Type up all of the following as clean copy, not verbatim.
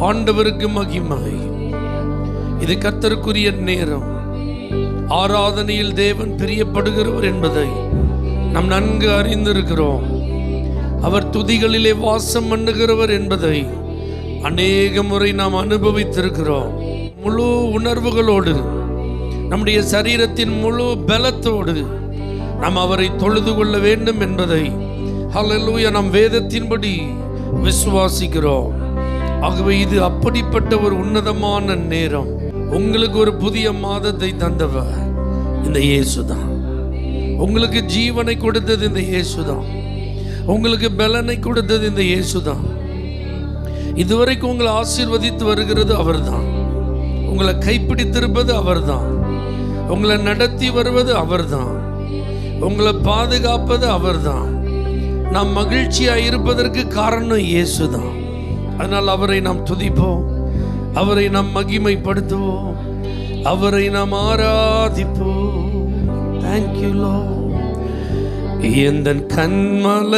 ஆண்டவருக்கு மகிமை. இது கர்த்தருக்குரிய நேரம். ஆராதனையில் தேவன் பிரியப்படுகிறவர் என்பதை நாம் நன்கு அறிந்திருக்கிறோம். அவர் துதிகளிலே வாசம் பண்ணுகிறவர் என்பதை அநேக முறை நாம் அனுபவித்திருக்கிறோம். முழு உணர்வுகளோடு, நம்முடைய சரீரத்தின் முழு பலத்தோடு நாம் அவரை தொழுது கொள்ள வேண்டும் என்பதை ஹல்லேலூயா நாம் வேதத்தின்படி விசுவாசிக்கிறோம். ஆகவே இது அப்படிப்பட்ட ஒரு உன்னதமான நேரம். உங்களுக்கு ஒரு புதிய மாதத்தை தந்தவர் இந்த இயேசுதான். உங்களுக்கு ஜீவனை கொடுத்தது இந்த இயேசுதான். உங்களுக்கு பலனை கொடுத்தது இந்த இயேசுதான். இதுவரைக்கும் உங்களை ஆசீர்வதித்து வருகிறது அவர்தான். உங்களை கைப்பிடித்திருப்பது அவர்தான். உங்களை நடத்தி வருவது அவர்தான். உங்களை பாதுகாப்பது அவர்தான். நாம் மகிழ்ச்சியாக இருப்பதற்கு காரணம் இயேசுதான். அதனால் அவரை நாம் துதிப்போம், அவரை நாம் மகிமைப்படுத்துவோம், அவரை நாம் ஆராதிப்போம். Thank you Lord. எந்தன் கண்மலையானவரே,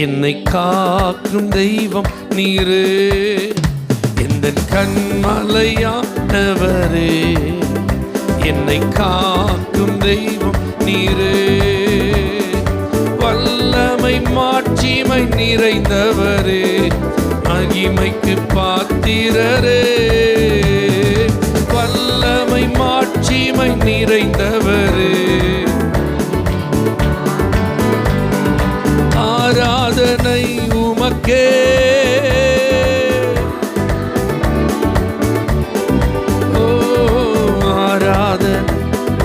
என்னை காக்கும் தெய்வம் நீரே. எந்தன் கண்மலையானவரே, என்னை காக்கும் தெய்வம் நீரே. வல்லமை மாட்சிமை நிறைந்தவரே, மகிமைக்கு பாத்திரரே. வல்லமை மாட்சிமை நிறைந்தவரே, ஆராதனை உமக்கே. ஓ ஆராதனை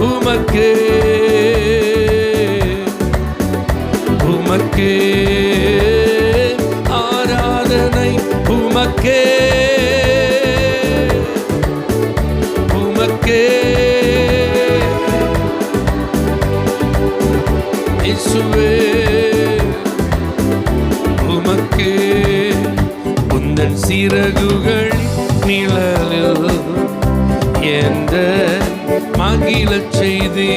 உமக்கே, உமக்கே ஆராதனை உமக்கே, உமக்கே இயேசுவே, உமக்கே. உந்தன் சிறகுகள் நிழலில் என்ற மகிழச் செய்தி.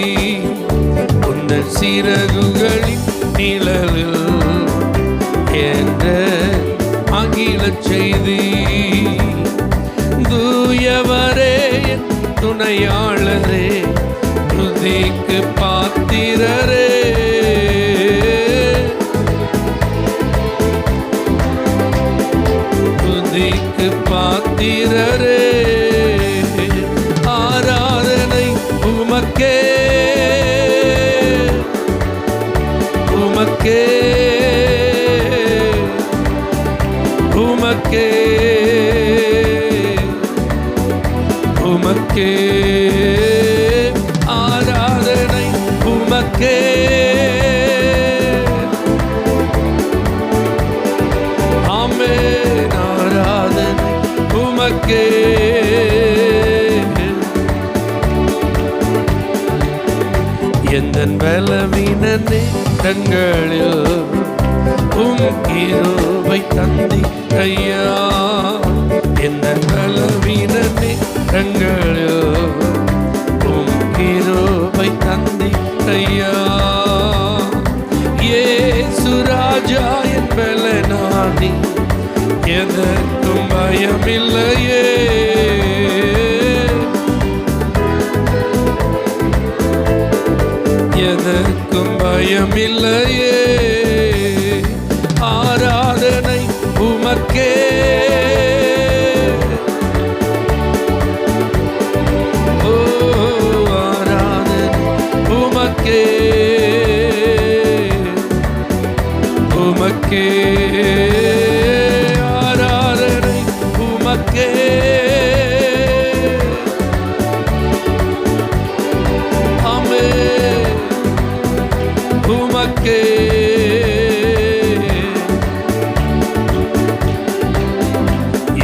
உந்தன் சிறகுகளின் நிழலில் என்ற மகிழச் செய்தி. தூயவரே துணையாளரே, துதிக்கு பாத்திரரே. துதிக்கு பாத்திரரே. ஆராதனை உமக்கே, உமக்கே, உமக்கே, உமக்கே ஆராதனை உமக்கே. ஆமென். ஆராதனை உமக்கே. எந்தன் பலவீன நேரங்களில் கிருபை தந்தி ஐயா. எந்தன் பலவீன நேரங்களில் கிருபை தந்தி ஐயா. இயேசு ராஜா என் பலனானி, எதற்கும் பயமில்லையே. எதற்கும் பயமில்லையே. ஆராதனை உமக்கே, ஓ ஆராதனை உமக்கே, உமக்கே ஆராதனை உமக்கே. ஆமென். உமக்கே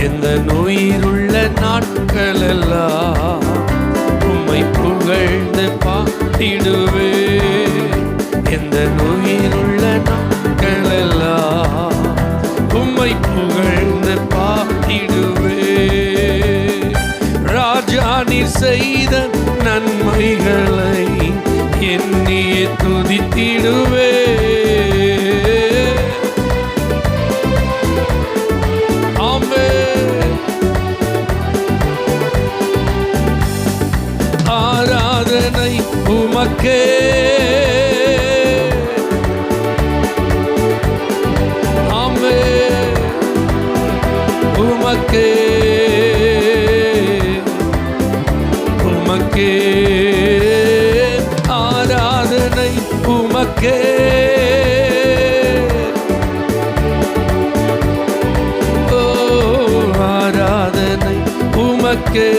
எந்த நோயிருள்ள நாட்களெல்லாம் உம்மை புகழ்ந்து பாடிடுவே. எந்த நோயிருள்ள நாட்களெல்லாம் உம்மை புகழ்ந்து பாடிடுவே. ராஜா நீர் செய்த நன்மைகளை எண்ணியே துதித்திடுவே. உமக்கே ஆமென் உமக்கே உமக்கே ஆராதனை உமக்கே ஓ ஆராதனை உமக்கே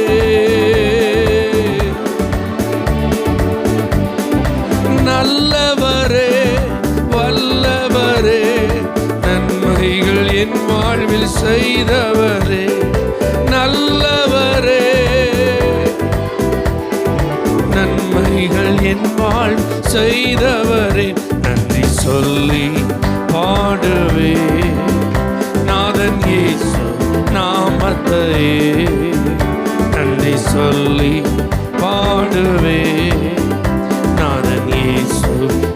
நல்லவரே வல்லவரே நன்மைகள் என் வாழ்வில் செய்தவரே நல்லவரே நன்மைகள் என் வாழ் செய்தவரே நன்றி சொல்லி பாடுவே நாதன் இயேசு நாமத்தையே நன்றி சொல்லி பாடுவே நாதன் இயேசு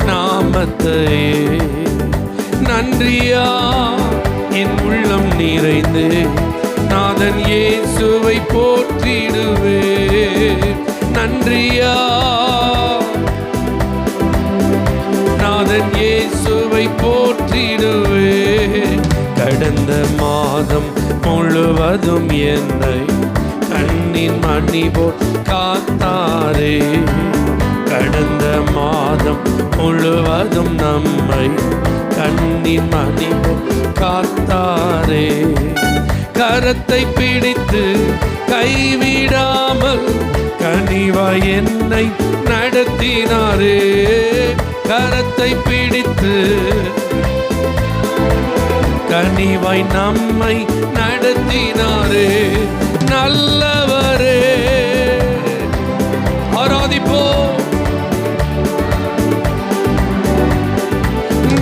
நாமத்தையே நன்றியா என் உள்ளம் நிறைந்து நாதன் இயேசுவை போற்றிடுவே நன்றியா நாதன் இயேசுவை போற்றிடுவே கடந்த மாதம் முழுவதும் என்னை கண்ணின் மணி போல் காத்தாரே கடந்த மாதம் முழுவதும் நம்மை கண்ணின் மணி போல் காத்தாரே கரத்தை பிடித்து கைவிடாமல் கனிவாய் என்னை நடத்தினாரே கரத்தை பிடித்து கனிவாய் நம்மை நடத்தினாரே நல்லவரே ஆராதிப்போ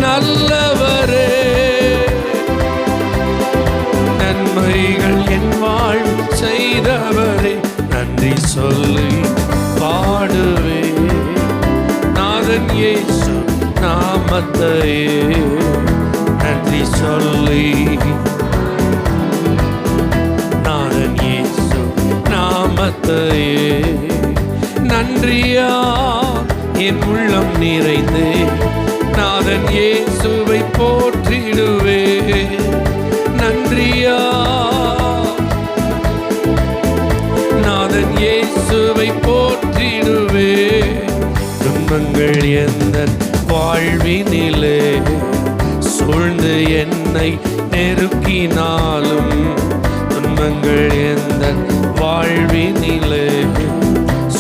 நல்லவரே நன்மைகள் என் வாழ் செய்தவரே நன்றி சொல்லி பாடுவே நாதன் இயேசு நாமத்தையே நன்றி சொல்லி நாதன் இயேசு நாமத்தையே நன்றியா என் உள்ளம் நிறைந்து நாதன் இயேசுவை போற்றிடுவே நன்றியா நாதன் இயேசுவை போற்றிடுவே துன்பங்கள் எந்த வாழ்வினிலே சூழ்ந்து என்னை நெருக்கினாலும் துன்பங்கள் எந்த வாழ்வினிலே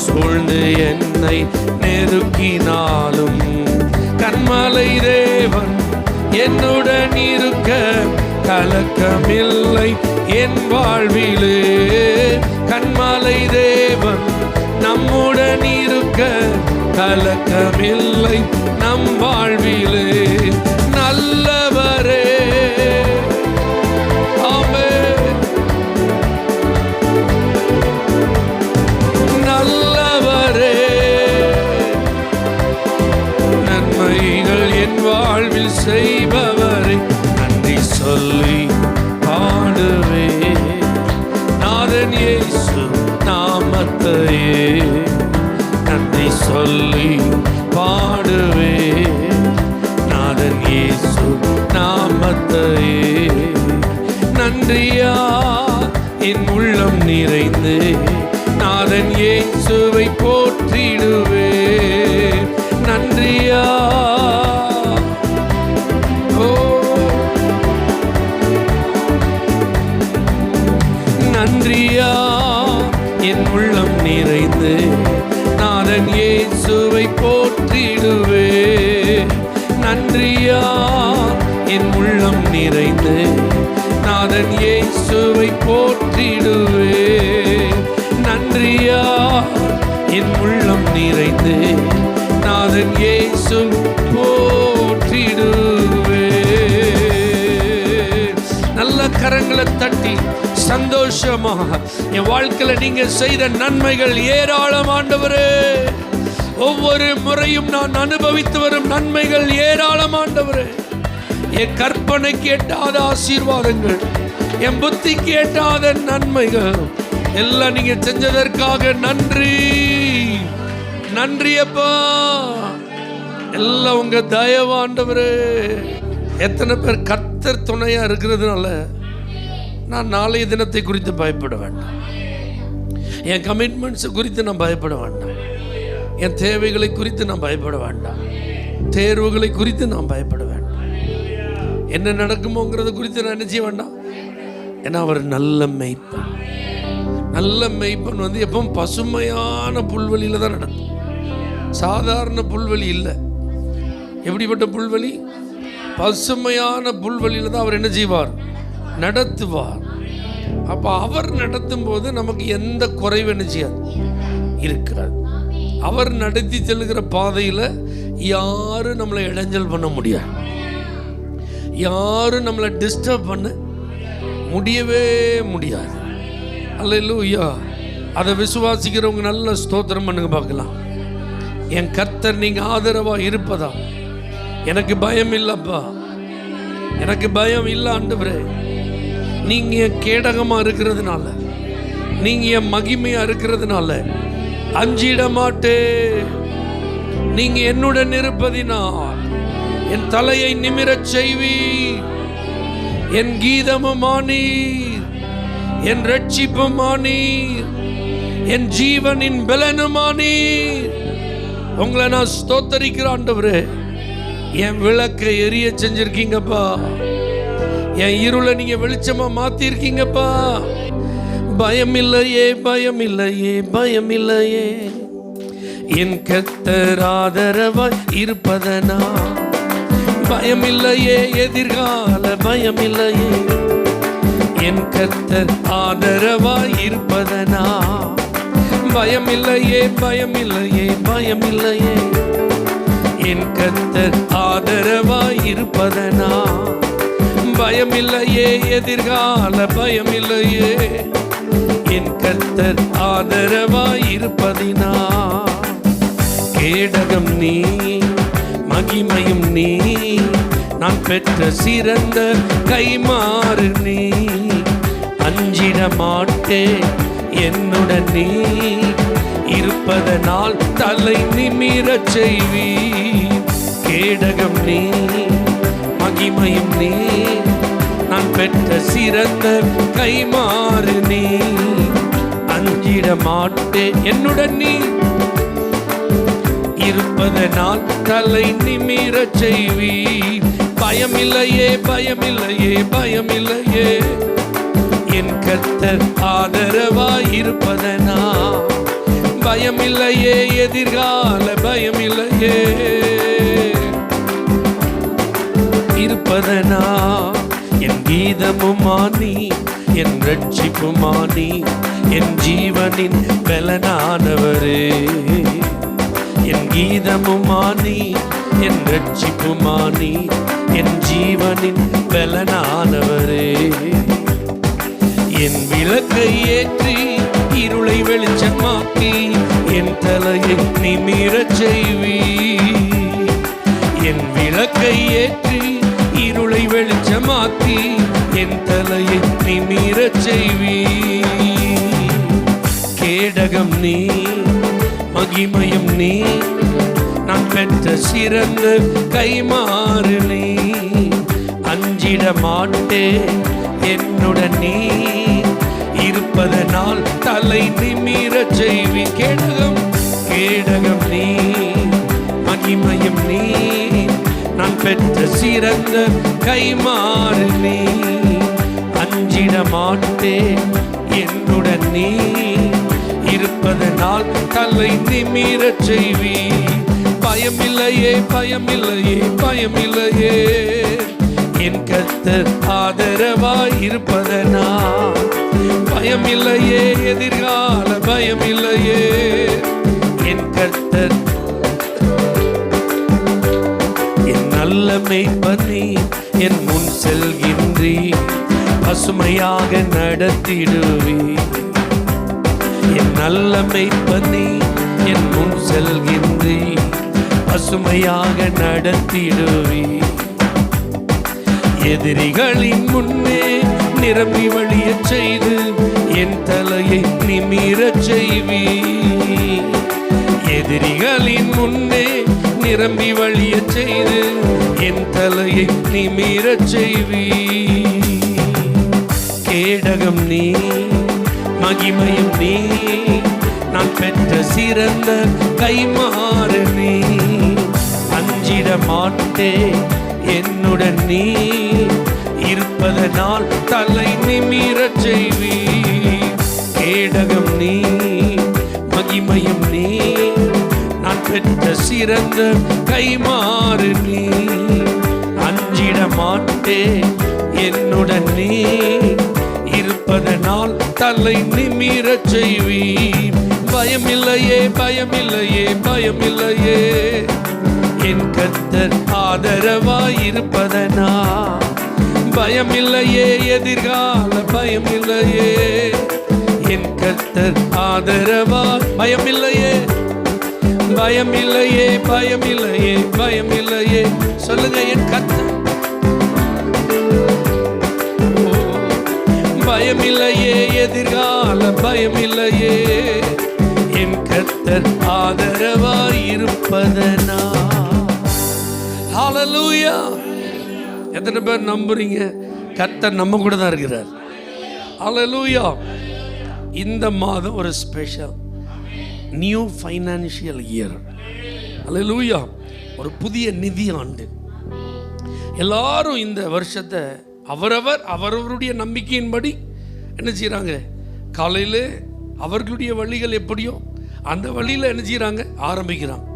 சூழ்ந்து என்னை நெருக்கினாலும் கன்மலை தேவன் என்னுடன் இருக்க கலக்கமில்லை என் வாழ்விலே கன்மலை தேவன் நம்முடன் இருக்க கலக்கமில்லை நம் வாழ்விலே நல்லவரே ஆமென் நல்லவரே நன்மைகள் என் வாழ்வில் செய்பவரே நன்றி சொல்லி பாடுவே நாதன் இயேசு நாமத்தையே நன்றி சொல்லி பாடுவே நாதன் இயேசு நாமத்தையே நன்றியா என் உள்ளம் நிறைந்து நாதன் இயேசுவை போற்றிடுவே நன்றியா ஓ நன்றியா என் உள்ளம் நிறைந்து நாதன் இயேசுவை போற்றிடுவே நன்றியா என் உள்ளம் நிறைந்து நாதன் இயேசுவை போற்றிடுவே நன்றியா என் உள்ளம் நிறைந்து நாதன் இயேசு போற்றிடுவே நல்ல கரங்களை தட்டி சந்தோஷமாக என் வாழ்க்கையில நீங்க செய்த நன்மைகள் ஏராளம் ஆண்டவரே ஒவ்வொரு முறையும் நான் அனுபவித்து வரும் நன்மைகள் ஏராளம் ஆண்டவரே என் கற்பனைக்கு எட்டாத ஆசீர்வாதங்கள் என் புத்திக்கு எட்டாத நன்மைகள் எல்லாம் நீங்க செஞ்சதற்காக நன்றி நன்றி அப்பா. எல்லாம் உங்க தயவு ஆண்டவரே. எத்தனை பேர் கர்த்தர் துணையா இருக்கிறதுனால நான் நாளைய தினத்தை குறித்து பயப்பட வேண்டாம், என் கமிட்மெண்ட்ஸ் குறித்து நான் பயப்பட வேண்டாம், என் தேவைகளை குறித்து நான் பயப்பட வேண்டாம், தேர்வுகளை குறித்து நான் பயப்பட வேண்டாம், என்ன நடக்குமோங்கிறத குறித்து நான் என்ன செய்ய வேண்டாம். ஏன்னா அவர் நல்ல மேய்ப்பன். நல்ல மேய்ப்பன் வந்து எப்பவும் பசுமையான புல்வெளியில தான் நடக்கும், சாதாரண புல்வெளி இல்லை. எப்படிப்பட்ட புல்வெளி? பசுமையான புல்வெளியில தான் அவர் என்ன செய்வார்? நடத்துவார். அப்ப அவர் நடத்தும் போது நமக்கு எந்த குறைவு என்ன செய்யாது, இருக்காது. அவர் நடத்தி செல்கிற பாதையில் யாரும் நம்மளை இடைஞ்சல் பண்ண முடியாது, யாரும் நம்மளை டிஸ்டர்ப் பண்ண முடியவே முடியாது. அல்லேலூயா. அதை விசுவாசிக்கிறவங்க நல்ல ஸ்தோத்திரம் பண்ணுங்க பார்க்கலாம். என் கர்த்தர் நீங்க ஆதரவா இருப்பதா எனக்கு பயம் இல்லப்பா, எனக்கு பயம் இல்லை ஆண்டவரே. நீங்க என் கேடகமா இருக்கிறதுனால, நீங்க என் மகிமையா இருக்கிறதுனால அஞ்சிட மாட்டே. நீங்க என்னுடன் இருப்பதினால் என் தலையை நிமிரச் செய்வீர். என் கீதமுமானீர், என் ரட்சிப்புமானீர், என் ஜீவனின் பலனுமானீர். உங்களை நான் ஸ்தோத்தரிக்கிற ஆண்டவரே. என் விளக்கை எரிய செஞ்சிருக்கீங்கப்பா, என் இருளை நீங்க வெளிச்சமா மாத்திருக்கீங்கப்பா. பயம் இல்லையே, பயம் இல்லையே, பயம் இல்லையே. என் கர்த்தர் ஆதரவாய் இருப்பதனா பயம் இல்லையே, எதிர்கால பயம் இல்லையே. என் கர்த்தர் ஆதரவாய் இருப்பதனா பயம் இல்லையே, பயம் இல்லையே, பயம் இல்லையே. என் கர்த்தர் ஆதரவாய் இருப்பதனா பயம் இல்லையே, எதிர்கால பயம் இல்லையே. என் கர்த்தர் ஆதரவாய் இருப்பதினா கேடகம் நீ, மகிமையும் நீ, நான் பெற்ற சிறந்த கைமாறு நீ. அஞ்சிட மாட்டே, என்னுடன் நீ இருப்பதனால் தலை நிமிரச் செய்வி. கேடகம் நீ, மகிமையும் நீ, நான் பெற்ற சிறந்த கைமாறு நீ. அஞ்சிட மாட்டே, என்னுடன் நீ இருப்பதனால் தலை நிமிரச் செய்வி. பயம் இல்லையே, பயம் இல்லையே, பயம் இல்லையே. என் கர்த்தர் ஆதரவாய் இருப்பதனா பயம் இல்லையே, எதிர்கால பயம் இல்லையே. இருப்பதனா என் கீதமுமானி, என் ரட்சிப்புமானி, என் ஜீவனின் பலனானவரே. என் கீதமுமானி, என் ரட்சிப்புமானி, என் ஜீவனின் பலனானவரே. என் விளக்கை ஏற்றி இருளை வெளிச்சமாக்கி, என் தலையை நிமிரச் செய்வி. என் விளக்கை ஏற்றி இருளை வெளிச்சமாக்கி, என் தலையை நிமிரச் செய்வி. கேடகம் நீ, மகிமையும் நீ, நான் பெற்ற சிறந்த கைமாறு நீ. அஞ்சிட மாட்டே, என்னுடன் நீ இருப்பதனால் தலை நிமிரச் செய்வி. கேடகம், கேடகம் நீ, மகிமையும் நீ, நான் பெற்ற சிறந்த கைமாறு நீ. அஞ்சிட மாட்டே, என்னுடன் நீ இருப்பதனால் தலை நிமிரச் செய்வி. பயம் இல்லையே, பயம் இல்லையே, பயம் இல்லையே. என் கர்த்தர் ஆதரவாய் இருப்பதனா பயம் இல்லையே, எதிர்கால பயம் இல்லையே. என் கர்த்தர் என் நல்ல மேய்ப்பன் நீ, என் முன் செல்கின்றீ, பசுமையாக நடத்திடுவி. என் நல்ல மேய்ப்பன் நீ, என் முன் செல்கின்றீ, பசுமையாக நடத்திடுவி. எதிரிகளின் முன்னே நிரம்பி வழியச் செய்து, என் தலையை நிமிரச் செய்வி. எதிரிகளின் முன்னே நிரம்பி வழிய செய்து என் தலையை நிமிரச் செய்வி. கேடகம் நீ, மகிமையும் நீ, நான் பெற்ற சிறந்த கைமாறு நீ. அஞ்சிட மாட்டே என்னுடன் நீ இருப்பதனால் தலை நிமிரச் செய்வி. கேடகம் நீ, மகிமையும் நீ, நான் பெற்ற சிறந்த கைமாறு நீ. அஞ்சிட மாட்டே என்னுடன் நீ இருப்பதனால் தலை நிமிரச் செய்வி. பயமில்லையே பயமில்லையே பயமில்லையே என் கர்த்தர் ஆதரவாயிருப்பதனா. பயமில்லையே எதிர்கால பயமில்லையே என் கர்த்தர் ஆதரவா. பயமில்லையே பயமில்லையே பயமில்லையே பயமில்லையே சொல்லுங்க என் கர்த்தர். பயமில்லையே எதிர்கால பயமில்லையே என் கர்த்தர் ஆதரவாயிருப்பதனா. ஹல்லேலூயா. எத்தனை பேர் நம்புறீங்க கர்த்தர் நம்ம கூட தான் இருக்கிறார்? ஹல்லேலூயா. இந்த மாதம் ஒரு ஸ்பெஷல் நியூ ஃபைனான்சியல் இயர். ஹல்லேலூயா. ஒரு புதிய நிதி ஆண்டு. எல்லாரும் இந்த வருஷத்தை அவரவருடைய நம்பிக்கையின்படி என்ன செய்கிறாங்க? காலையில் அவர்களுடைய வழிகள் எப்படியோ அந்த வழியில் என்ன செய்கிறாங்க? ஆரம்பிக்கிறாங்க.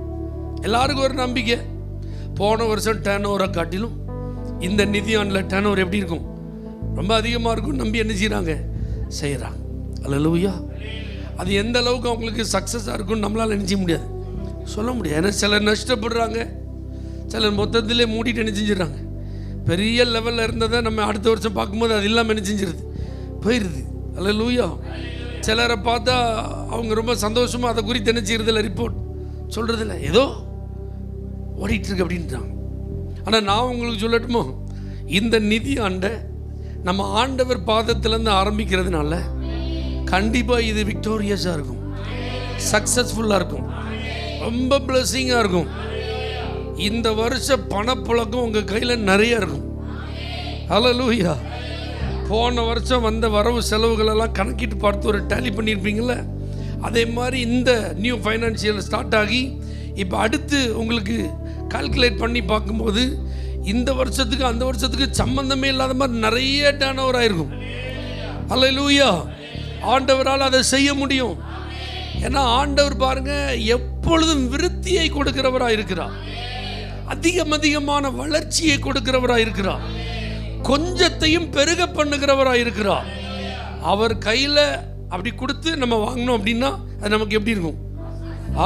எல்லாருக்கும் ஒரு நம்பிக்கை. போன வருஷம் டர்ன் ஓவரை காட்டிலும் இந்த நிதி ஆண்டில் டர்ன் ஓவர் எப்படி இருக்கும்? ரொம்ப அதிகமாக இருக்கும். நம்பி என்ன செய்கிறாங்க? செய்கிறாங்க. ஹல்லேலூயா. அது எந்த அளவுக்கு அவங்களுக்கு சக்ஸஸாக இருக்கும்னு நம்மளால் நினைக்க முடியாது, சொல்ல முடியாது. ஏன்னா சிலர் நஷ்டப்படுறாங்க, சிலர் மொத்தத்திலே மூடிட்டு என்ன செஞ்சிடறாங்க. பெரிய லெவலில் இருந்ததை நம்ம அடுத்த வருஷம் பார்க்கும்போது அது இல்லாமல் என்ன செஞ்சிருது? போயிடுது. ஹல்லேலூயா. சிலரை பார்த்தா அவங்க ரொம்ப சந்தோஷமாக அதை குறித்து என்ன செய்யறதில்ல, ரிப்போர்ட் சொல்கிறதில்ல, ஏதோ ஓடிட்டுருக்கு அப்படின்றாங்க. ஆனால் நான் உங்களுக்கு சொல்லட்டுமோ, இந்த நிதி ஆண்டை நம்ம ஆண்டவர் பாதத்திலேருந்து ஆரம்பிக்கிறதுனால கண்டிப்பாக இது விக்டோரியஸாக இருக்கும், சக்ஸஸ்ஃபுல்லாக இருக்கும், ரொம்ப பிளஸிங்காக இருக்கும். இந்த வருஷ பணப்புழக்கம் உங்கள் கையில் நிறைய இருக்கும். ஹல்லேலூயா. போன வருஷம் வந்த வரவு செலவுகளெல்லாம் கணக்கிட்டு பார்த்து ஒரு டேலி பண்ணியிருப்பீங்கள, அதே மாதிரி இந்த நியூ ஃபைனான்சியல் ஸ்டார்ட் ஆகி இப்போ அடுத்து உங்களுக்கு கால்குலேட் பண்ணி பார்க்கும்போது இந்த வருஷத்துக்கு அந்த வருஷத்துக்கு சம்பந்தமே இல்லாத மாதிரி நிறைய டர்ன் ஓவர் ஆயிருக்கும். ஹல்லேலூயா. ஆண்டவரால் அதை செய்ய முடியும். ஏன்னா ஆண்டவர் பாருங்க எப்பொழுதும் விருத்தியை கொடுக்கிறவராக இருக்கிறார், அதிகமான வளர்ச்சியை கொடுக்கிறவராக இருக்கிறார், கொஞ்சத்தையும் பெருக பண்ணுகிறவராக இருக்கிறார். அவர் கையில் அப்படி கொடுத்து நம்ம வாங்கினோம் அப்படின்னா அது நமக்கு எப்படி இருக்கும்?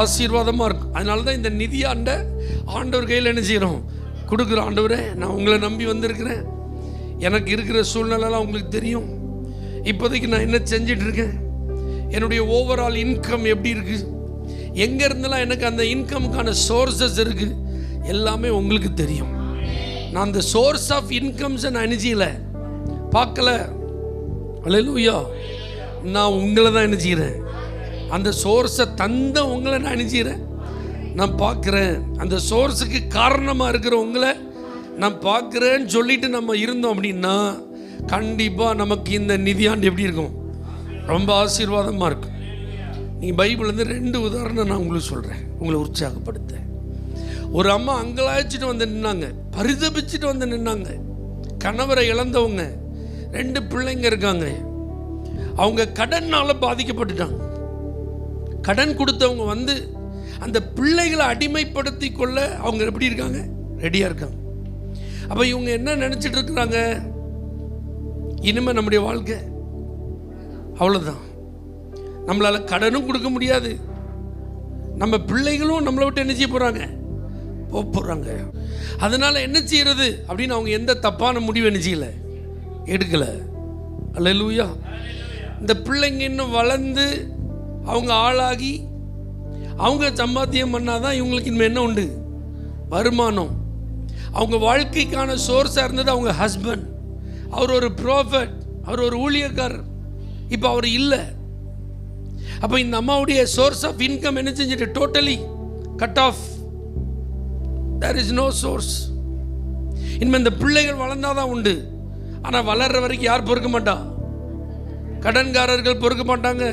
ஆசீர்வாதமாக இருக்கும். அதனால தான் இந்த நிதியாண்டை ஆண்டவர் கையில் என்ன செய்கிறோம்? கொடுக்குறோம். ஆண்டவரே, நான் உங்களை நம்பி வந்திருக்கிறேன், எனக்கு இருக்கிற சூழ்நிலைலாம் உங்களுக்கு தெரியும், இப்போதைக்கு நான் என்ன செஞ்சிட்ருக்கேன், என்னுடைய ஓவரால் இன்கம் எப்படி இருக்குது, எங்கே இருந்தெல்லாம் எனக்கு அந்த இன்கமுக்கான சோர்ஸஸ் இருக்குது, எல்லாமே உங்களுக்கு தெரியும். நான் அந்த சோர்ஸ் ஆஃப் இன்கம்ஸை நான் என்ன பார்க்கல. ஹல்லேலூயா. நான் உங்களை தான் என்ன செய்கிறேன்? அந்த சோர்ஸை தந்த உங்களை நான் என்ன செய்கிறேன்? நான் பார்க்குறேன். அந்த சோர்ஸுக்கு காரணமாக இருக்கிற உங்களை நான் பார்க்குறேன்னு சொல்லிட்டு நம்ம இருந்தோம் அப்படின்னா கண்டிப்பாக நமக்கு இந்த நிதியாண்டு எப்படி இருக்கும்? ரொம்ப ஆசீர்வாதமாக இருக்கும். நீங்கள் பைபிள்லேருந்து 2 உதாரணம் நான் உங்களுக்கு சொல்கிறேன், உங்களை உற்சாகப்படுத்த. ஒரு அம்மா அங்கலாய்ச்சிட்டு வந்து நின்னாங்க, பரிதபிச்சுட்டு வந்து நின்னாங்க. கணவரை இழந்தவங்க, 2 பிள்ளைங்க இருக்காங்க. அவங்க கடனால் பாதிக்கப்பட்டுட்டாங்க. கடன் கொடுத்தவங்க வந்து அந்த பிள்ளைகளை அடிமைப்படுத்தி கொள்ள அவங்க எப்படி இருக்காங்க? ரெடியாக இருக்காங்க. அப்போ இவங்க என்ன நினச்சிட்டு இருக்கிறாங்க? இனிமேல் நம்முடைய வாழ்க்கை அவ்வளோதான், நம்மளால் கடனும் கொடுக்க முடியாது, நம்ம பிள்ளைகளும் நம்மளை விட்டு என்ன செய்ய போகிறாங்க? போகிறாங்க. அதனால் என்ன செய்யறது அப்படின்னு அவங்க எந்த தப்பான முடிவு என்ன செய்யலை, எடுக்கலை. அல்லேலூயா. இந்த பிள்ளைங்க இன்னும் வளர்ந்து அவங்க ஆளாகி அவங்க சம்பாத்தியம் பண்ணாதான் இவங்களுக்கு இனிமேல் என்ன உண்டு? வருமானம். அவங்க வாழ்க்கைக்கான சோர்ஸாக இருந்தது அவங்க ஹஸ்பண்ட். அவர் ஒரு ப்ராஃபட், அவர் ஒரு ஊழியக்காரர். இப்போ அவர் இல்லை. அப்போ இந்த அம்மாவுடைய சோர்ஸ் ஆஃப் இன்கம் என்ன செஞ்சுட்டு totally cut off. there is no source. இனிமேல் இந்த பிள்ளைகள் வளர்ந்தாதான் உண்டு. ஆனால் வளர்ற வரைக்கும் யார் பொறுக்க மாட்டா? கடன்காரர்கள் பொறுக்க மாட்டாங்க.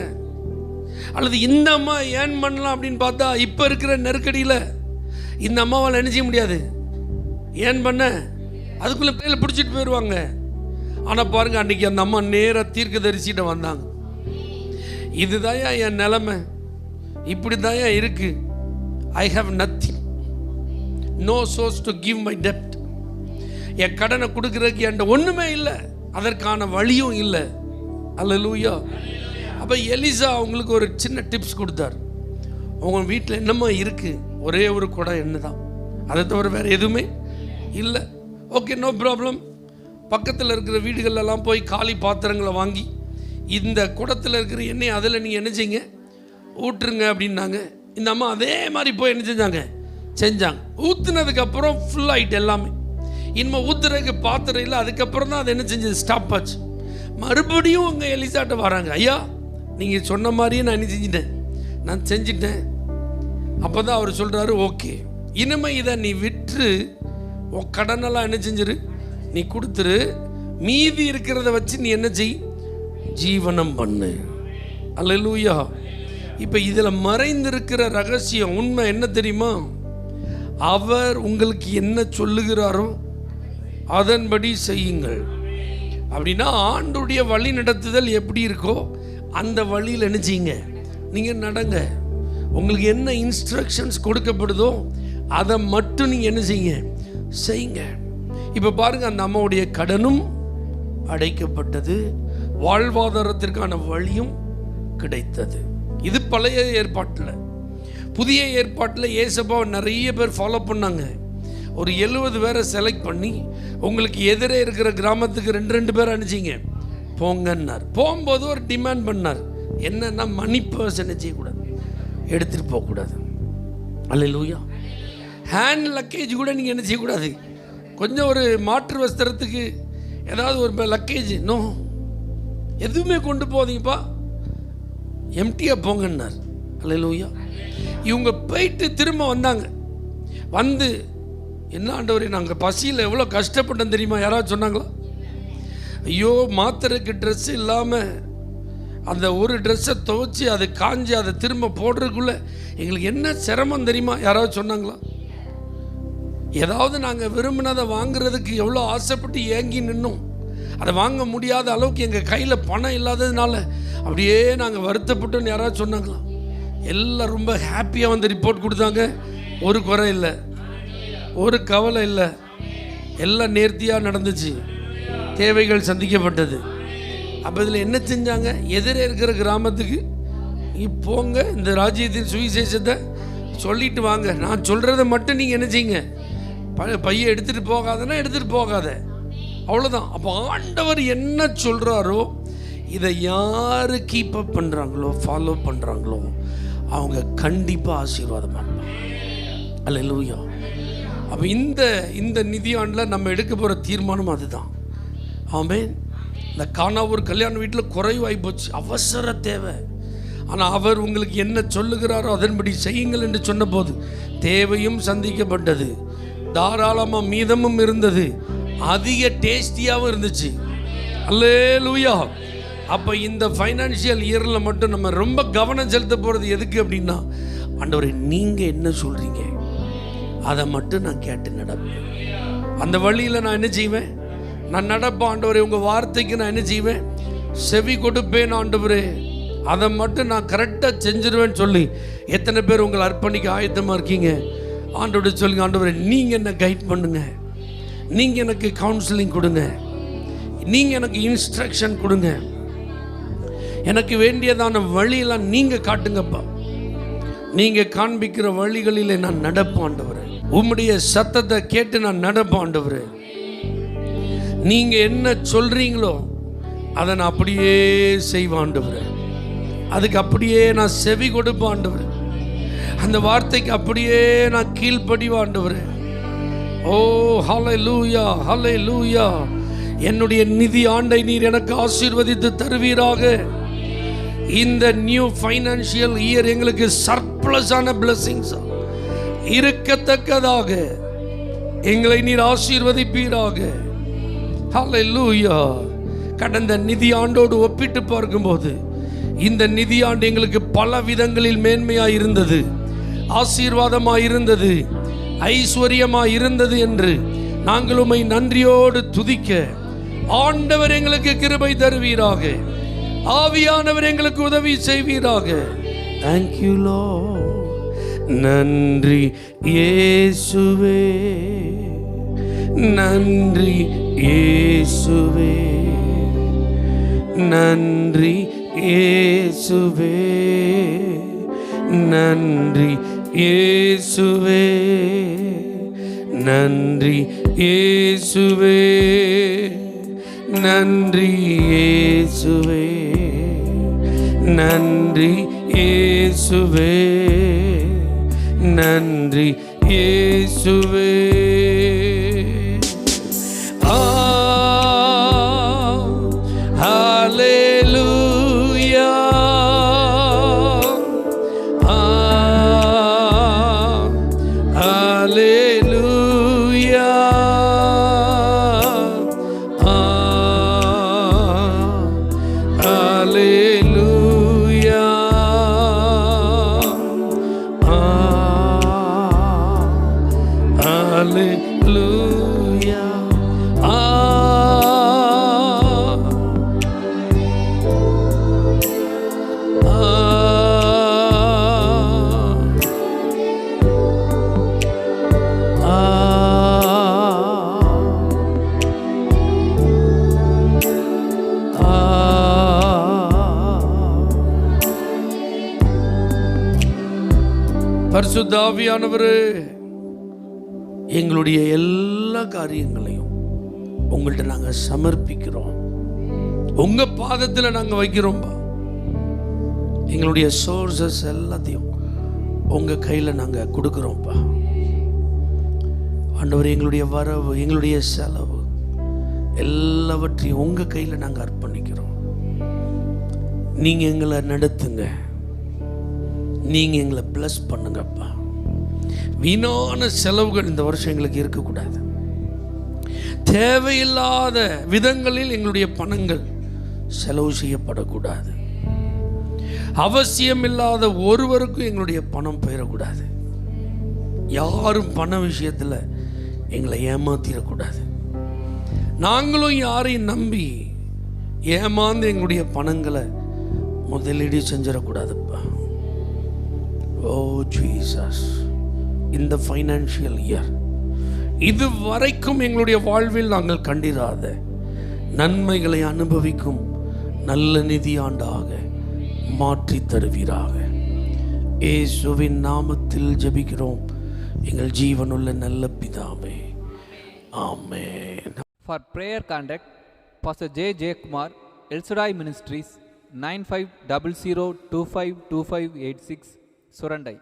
அல்லது இந்த அம்மா ஏன் பண்ணலாம் அப்படின்னு பார்த்தா இப்போ இருக்கிற நெருக்கடியில் இந்த அம்மாவால் என்ன செய்ய முடியாது, ஏன் பண்ண அதுக்குள்ளே பிள்ளைகளை பிடிச்சிட்டு போயிடுவாங்க. ஆனால் பாருங்கள், அன்றைக்கி அந்த அம்மா நேராக தீர்க்கதரிசிட்ட வந்தாங்க. இதுதாயா என் நிலைமை, இப்படி தாயா இருக்கு. I have nothing, no source to give my டெப்ட். என் கடனை கொடுக்குறதுக்கு என்கிட்ட ஒன்றுமே இல்லை, அதற்கான வழியும் இல்லை. அல்லேலூயா. அப்போ எலிசா அவங்களுக்கு ஒரு சின்ன டிப்ஸ் கொடுத்தார். உங்கள் வீட்டில் என்னம்மா இருக்குது? ஒரே ஒரு குடம் எண்ணெய் தான், அதை தவிர வேறு எதுவுமே இல்லை. Okay, no problem. பக்கத்தில் இருக்கிற வீடுகளெல்லாம் போய் காலி பாத்திரங்களை வாங்கி இந்த குடத்தில் இருக்கிற எண்ணெய் அதில் நீங்கள் என்ன செய்யுங்க, ஊற்றுருங்க அப்படின்னாங்க. இந்த அம்மா அதே மாதிரி போய் என்ன செஞ்சாங்க. ஊற்றுனதுக்கப்புறம் ஃபுல் ஆகிட்டு எல்லாமே. இனிமேல் ஊற்றுறதுக்கு பாத்திரம் இல்லை. அதுக்கப்புறம் தான் அது என்ன செஞ்சது, ஸ்டாப் ஆச்சு. மறுபடியும் உங்கள் எலிசாட்ட வராங்க. ஐயா, நீங்கள் சொன்ன மாதிரியே நான் என்ன செஞ்சிட்டேன். அப்போ தான் அவர் சொல்கிறாரு, ஓகே, இனிமே இதை நீ விற்று உன் கடனெல்லாம் என்ன செஞ்சிரு, நீ கொடுத்துரு. மீதி இருக்கிறத வச்சு நீ என்ன செய், ஜீவனம் பண்ணு. அல்லேலூயா. இப்போ இதில் மறைந்திருக்கிற ரகசியம் உண்மை என்ன தெரியுமா? அவர் உங்களுக்கு என்ன சொல்லுகிறாரோ அதன்படி செய்யுங்கள். அப்படின்னா ஆண்டுடைய வழி நடத்துதல் எப்படி இருக்கோ அந்த வழியில் என்ன செய்யுங்க, நீங்கள் நடங்க. உங்களுக்கு என்ன இன்ஸ்ட்ரக்ஷன்ஸ் கொடுக்கப்படுதோ அதை மட்டும் நீங்கள் என்ன செய்யுங்க. இப்போ பாருங்கள், அந்த அம்மாவுடைய கடனும் அடைக்கப்பட்டது, வாழ்வாதாரத்திற்கான வழியும் கிடைத்தது. இது பழைய ஏற்பாட்டில். புதிய ஏற்பாட்டில் ஏசப்பாவை நிறைய பேர் ஃபாலோ பண்ணாங்க. ஒரு 70 பேரை செலக்ட் பண்ணி உங்களுக்கு எதிரே இருக்கிற கிராமத்துக்கு 2 பேர் அனுப்பிச்சிங்க போங்கன்னார். போகும்போது ஒரு டிமாண்ட் பண்ணார். என்னன்னா, மணி பர்ஸ் என்ன செய்யக்கூடாது, எடுத்துகிட்டு போகக்கூடாது. அல்லேலூயா. ஹேண்ட் லக்கேஜ் கூட நீங்கள் என்ன செய்யக்கூடாது. கொஞ்சம் ஒரு மாற்று வஸ்திரத்துக்கு ஏதாவது ஒரு லக்கேஜ், நோ, எதுவுமே கொண்டு போதீங்கப்பா, எம்டியாக போங்கன்னார். அல்லேலூயா. இவங்க போயிட்டு திரும்ப வந்தாங்க. வந்து, என்ன ஆண்டவரே, நாங்கள் பசியில் எவ்வளோ கஷ்டப்பட்டோம் தெரியுமா? யாராவது சொன்னாங்களா? ஐயோ, மாத்திரைக்கு ட்ரெஸ்ஸு இல்லாமல் அந்த ஒரு ட்ரெஸ்ஸை துவைச்சி அது காஞ்சி அதை திரும்ப போடுறதுக்குள்ளே எங்களுக்கு என்ன சிரமம் தெரியுமா? யாராவது சொன்னாங்களா? ஏதாவது நாங்கள் விரும்பினதை வாங்குறதுக்கு எவ்வளோ ஆசைப்பட்டு ஏங்கி நின்னோம். அதை வாங்க முடியாத அளவுக்கு எங்கள் கையில் பணம் இல்லாததுனால அப்படியே நாங்கள் வருத்தப்பட்டோன்னு யாராவது சொன்னாங்களா? எல்லாம் ரொம்ப ஹாப்பியாக வந்து ரிப்போர்ட் கொடுத்தாங்க. ஒரு குறை இல்லை, ஒரு கவலை இல்லை, எல்லாம் நேர்த்தியாக நடந்துச்சு, தேவைகள் சந்திக்கப்பட்டது. அப்போ இதில் என்ன செஞ்சாங்க? எதிரே இருக்கிற கிராமத்துக்கு போங்க, இந்த ராஜ்யத்தின் சுவிசேஷத்தை சொல்லிட்டு வாங்க, நான் சொல்கிறத மட்டும் நீங்கள் என்ன செய்யுங்க, பையை எடுத்துகிட்டு போகாதன்னா எடுத்துகிட்டு போகாத, அவ்வளோதான். அப்போ ஆண்டவர் என்ன சொல்கிறாரோ இதை யார் கீப் அப் பண்ணுறாங்களோ, ஃபாலோ பண்ணுறாங்களோ, அவங்க கண்டிப்பாக ஆசீர்வாதம் பண்ணலாம். அல்லேலூயா. அப்போ இந்த நிதியாண்டில் நம்ம எடுக்க போகிற தீர்மானம் அதுதான். ஆமென். இந்த கானாவூர் கல்யாண வீட்டில் குறைவாகி போச்சு, அவசர தேவை. ஆனால் அவர் உங்களுக்கு என்ன சொல்லுகிறாரோ அதன்படி செய்யுங்கள் என்று சொன்னபோது தேவையும் சந்திக்கப்பட்டது, தாராளமாக மீதமும் இருந்தது, அதிக டேஸ்டியாகவும் இருந்துச்சு. அல்லேலூயா. அப்போ இந்த ஃபைனான்ஷியல் இயரில் மட்டும் நம்ம ரொம்ப கவனம் செலுத்த போகிறது எதுக்கு அப்படின்னா, ஆண்டவரே நீங்கள் என்ன சொல்கிறீங்க அதை மட்டும் நான் கேட்டு நடப்பேன். அந்த வழியில் நான் என்ன செய்வேன், நான் நடப்பேன். ஆண்டவரே, உங்கள் வார்த்தைக்கு நான் என்ன செய்வேன், செவி கொடுப்பேன். ஆண்டவரே, அதை மட்டும் நான் கரெக்டாக செஞ்சிருவேன்னு சொல்லி எத்தனை பேர் உங்களை அர்ப்பணிக்க ஆயத்தமாக இருக்கீங்க? ஆண்டவரே சொல்லுங்க, ஆண்டவரே நீங்கள் என்ன கைட் பண்ணுங்க, நீங்கள் எனக்கு கவுன்சிலிங் கொடுங்க, நீங்கள் எனக்கு இன்ஸ்ட்ரக்ஷன் கொடுங்க, எனக்கு வேண்டியதான வழியெல்லாம் நீங்கள் காட்டுங்கப்பா. நீங்கள் காண்பிக்கிற வழிகளில் நான் நடப்பேன் ஆண்டவரே. உம்முடைய சத்தத்தை கேட்டு நான் நடப்பேன் ஆண்டவரே. நீங்கள் என்ன சொல்கிறீங்களோ அதை நான் அப்படியே செய்வேன் ஆண்டவரே. அதுக்கு அப்படியே நான் செவி கொடுப்பேன் ஆண்டவரே. அந்த வார்த்தைக்கு அப்படியே நான் கீழ்ப்படிவேன் ஆண்டவரே. ஓ ஹல்லேலூயா, ஹல்லேலூயா. என்னுடைய நிதி ஆண்டை நீர் எனக்கு ஆசீர்வதித்து தருவீராக. இந்த நியூ ஃபைனான்ஷியல் இயர் எங்களுக்கு சர்ப்ளஸான பிளெஸிங்ஸ், இருக்கத்தக்கதாக எங்களை நீர் ஆசீர்வதிப்பீராக. ஹல்லேலூயா. கடந்த நிதி ஆண்டோடு ஒப்பிட்டு பார்க்கும்போது இந்த நிதியாண்டு எங்களுக்கு பல விதங்களில் மேன்மையாய் இருந்தது, ஆசீர்வாதமாய் இருந்தது, ஐஸ்வர்யமாய் இருந்தது என்று நாங்கள் உம்மை நன்றியோடு துதிக்க ஆண்டவர் எங்களுக்கு கிருபை தருவீராக. ஆவியானவர் எங்களுக்கு உதவி செய்வீராக. Thank you Lord. நன்றி இயேசுவே, நன்றி இயேசுவே, நன்றி இயேசுவே, நன்றி இயேசுவே, நன்றி இயேசுவே, நன்றி இயேசுவே, நன்றி இயேசுவே, நன்றி இயேசுவே. ஹல்லேலூயா, ஹல்லேலூயா, ஹல்லேலூயா, ஹல்லேலூயா. பரிசுத்த ஆவியானவரே, எங்களுடைய எல்லா காரியங்களையும் உங்கள்கிட்ட நாங்கள் சமர்ப்பிக்கிறோம், உங்க பாதத்தில் நாங்கள் வைக்கிறோம்பா. எங்களுடைய சோர்சஸ் எல்லாத்தையும் உங்க கையில் நாங்கள் கொடுக்குறோம்ப்பா. ஆண்டவர், எங்களுடைய வரவு, எங்களுடைய செலவு எல்லாவற்றையும் உங்க கையில் நாங்கள் அர்ப்பணிக்கிறோம். நீங்க எங்களை நடத்துங்க, நீங்க எங்களை பிளஸ் பண்ணுங்கப்பா. வீணான செலவுகள் இந்த வருஷம் எங்களுக்கு இருக்கக்கூடாது. தேவையில்லாத விதங்களில் எங்களுடைய பணங்கள் செலவு செய்யப்படக்கூடாது. அவசியம் இல்லாத ஒருவருக்கும் எங்களுடைய பணம் போயிடக்கூடாது. யாரும் பண விஷயத்தில் எங்களை ஏமாத்திடக்கூடாது. நாங்களும் யாரையும் நம்பி ஏமாந்து எங்களுடைய பணங்களை முதலீடு செஞ்சிடக்கூடாதுப்பா. ஓ ஜீசஸ், இந்த ஃபைனான்ஷியல் இயர் இதுவரைக்கும் எங்களுடைய வாழ்வில் நாங்கள் கண்டிராத நன்மைகளை அனுபவிக்கும் நல்ல நிதியாண்டாக மாற்றி தருவீராக. இயேசுவின் நாமத்தில் ஜெபிக்கிறோம் எங்கள் ஜீவனுள்ள நல்ல பிதாவே, ஆமென். For prayer contact, Pastor J. J. Kumar, El Shaddai Ministries, 9500252586, Surandai.